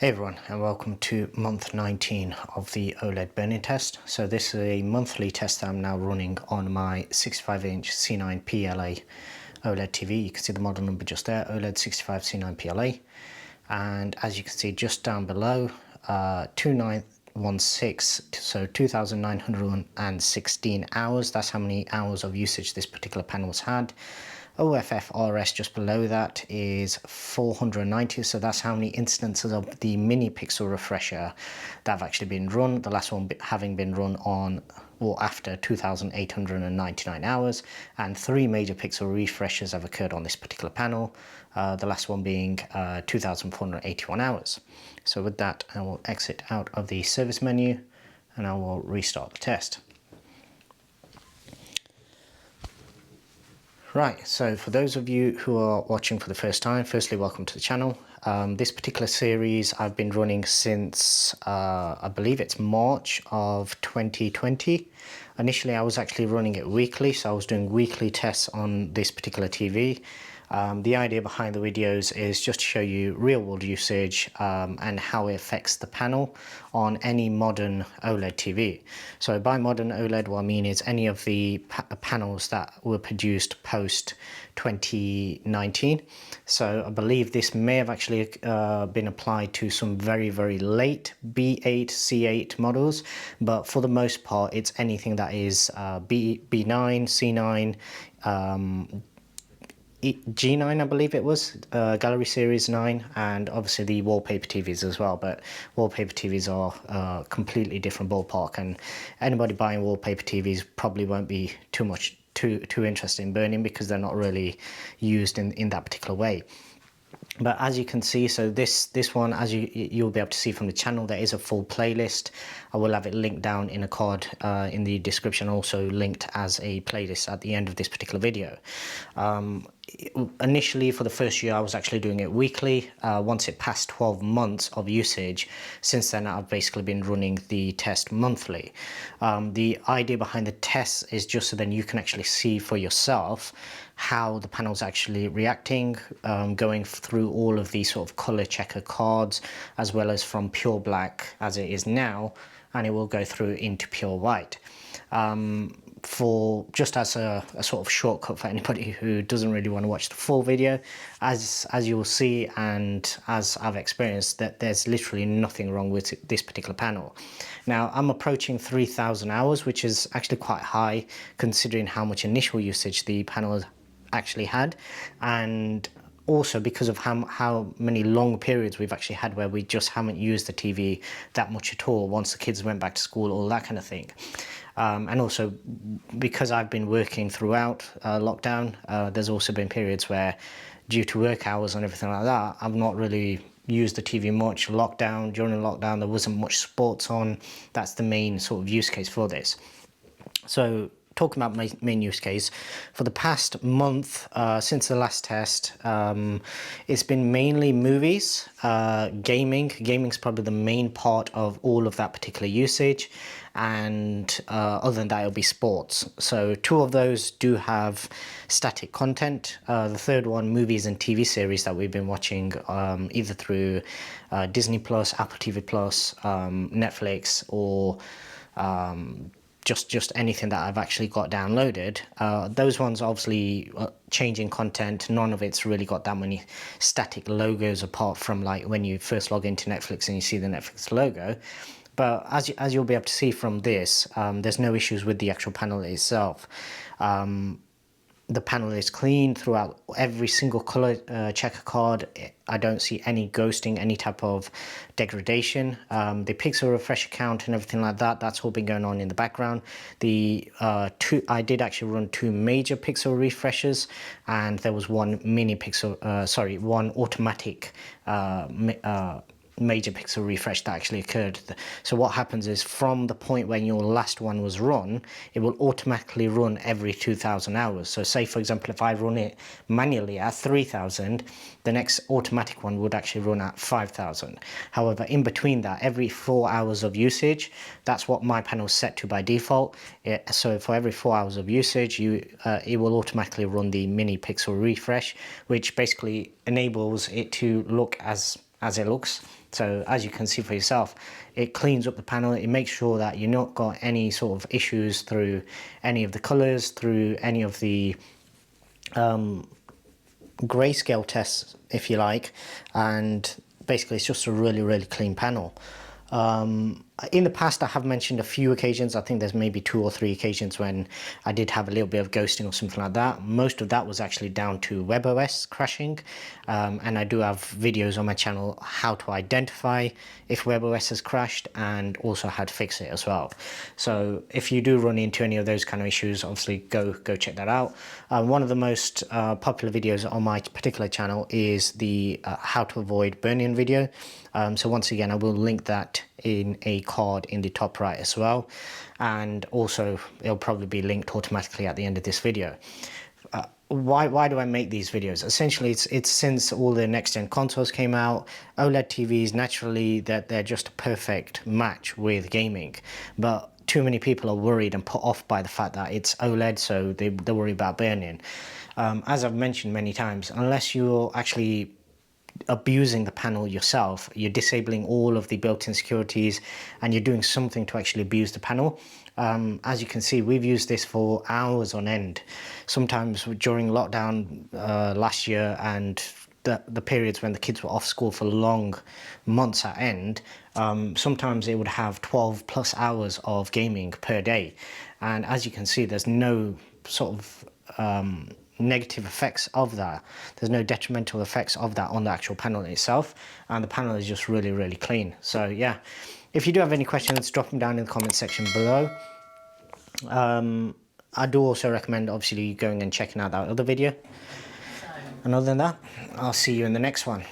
Hey everyone, and welcome to month 19 of the OLED burn-in test. So this is a monthly test that I'm now running on my 65-inch C9 PLA OLED TV. You can see the model number just there, OLED 65 C9 PLA. And as you can see just down below, 2916, so 2,916 hours. That's how many hours of usage this particular panel's had. OFF-RS just below that is 490, so that's how many instances of the mini pixel refresher that have actually been run, the last one having been run on or after 2,899 hours, and 3 major pixel refreshes have occurred on this particular panel, the last one being 2,481 hours. So with that, I will exit out of the service menu and I will restart the test. Right, so for those of you who are watching for the first time, firstly, welcome to the channel. This particular series I've been running since, I believe it's March of 2020. Initially, I was actually running it weekly, so I was doing weekly tests on this particular TV. The idea behind the videos is just to show you real-world usage and how it affects the panel on any modern OLED TV. So by modern OLED, what I mean is any of the panels that were produced post 2019. So I believe this may have actually been applied to some very, very late B8, C8 models, but for the most part, it's anything that is B9, C9, G9, I believe it was, Gallery Series 9, and obviously the wallpaper TVs as well. But wallpaper TVs are a completely different ballpark, and anybody buying wallpaper TVs probably won't be too interested in burning because they're not really used in that particular way. But as you can see, so this one, as you'll be able to see from the channel, there is a full playlist. I will have it linked down in a card in the description, also linked as a playlist at the end of this particular video. Initially, for the first year, I was actually doing it weekly. Once it passed 12 months of usage, since then I've basically been running the test monthly. The idea behind the test is just so then you can actually see for yourself how the panel's actually reacting, going through all of these sort of color checker cards, as well as from pure black as it is now, and it will go through into pure white. For just as a sort of shortcut for anybody who doesn't really want to watch the full video, as you will see and as I've experienced, that there's literally nothing wrong with this particular panel. Now I'm approaching 3,000 hours, which is actually quite high considering how much initial usage the panel actually had, and also because of how many long periods we've actually had where we just haven't used the TV that much at all once the kids went back to school, all that kind of thing. And also because I've been working throughout lockdown, there's also been periods where, due to work hours and everything like that, I've not really used the TV much. During lockdown, there wasn't much sports on. That's the main sort of use case for this. So talking about my main use case, for the past month, since the last test, it's been mainly movies, gaming. Gaming's probably the main part of all of that particular usage, and other than that, it'll be sports. So 2 of those do have static content. The third one, movies and TV series that we've been watching, either through Disney Plus, Apple TV Plus, Netflix, or just anything that I've actually got downloaded. Those ones obviously changing content. None of it's really got that many static logos apart from like when you first log into Netflix and you see the Netflix logo. But as you'll be able to see from this, there's no issues with the actual panel itself. The panel is clean throughout every single color checker card. I don't see any ghosting, any type of degradation. The pixel refresher count and everything like that, that's all been going on in the background. I did actually run 2 major pixel refreshers, and there was one one automatic major pixel refresh that actually occurred. So what happens is, from the point when your last one was run, it will automatically run every 2,000 hours. So say, for example, if I run it manually at 3,000, the next automatic one would actually run at 5,000. However, in between that, every 4 hours of usage, that's what my panel is set to by default. So for every 4 hours of usage, it will automatically run the mini pixel refresh, which basically enables it to look as it looks. So as you can see for yourself, it cleans up the panel. It makes sure that you're not got any sort of issues through any of the colors, through any of the grayscale tests, if you like, and basically it's just a really clean panel. In the past I have mentioned a few occasions, I think there's maybe 2 or 3 occasions when I did have a little bit of ghosting or something like that. Most of that was actually down to WebOS crashing, and I do have videos on my channel how to identify if WebOS has crashed and also how to fix it as well. So if you do run into any of those kind of issues, obviously go check that out. One of the most popular videos on my particular channel is the how to avoid burn-in video. So once again, I will link that in a card in the top right as well, and also it'll probably be linked automatically at the end of this video. Why do I make these videos? Essentially, it's since all the next gen consoles came out, OLED TVs, naturally that they're just a perfect match with gaming, but too many people are worried and put off by the fact that it's OLED, so they worry about burn-in. As I've mentioned many times, unless you're actually abusing the panel yourself, you're disabling all of the built-in securities and you're doing something to actually abuse the panel. As you can see, we've used this for hours on end, sometimes during lockdown last year and the periods when the kids were off school for long months at end. Sometimes it would have 12 plus hours of gaming per day, and as you can see, there's no sort of negative effects of that. There's no detrimental effects of that on the actual panel itself, and the panel is just really clean. So yeah, if you do have any questions, drop them down in the comment section below. I do also recommend obviously going and checking out that other video, and other than that, I'll see you in the next one.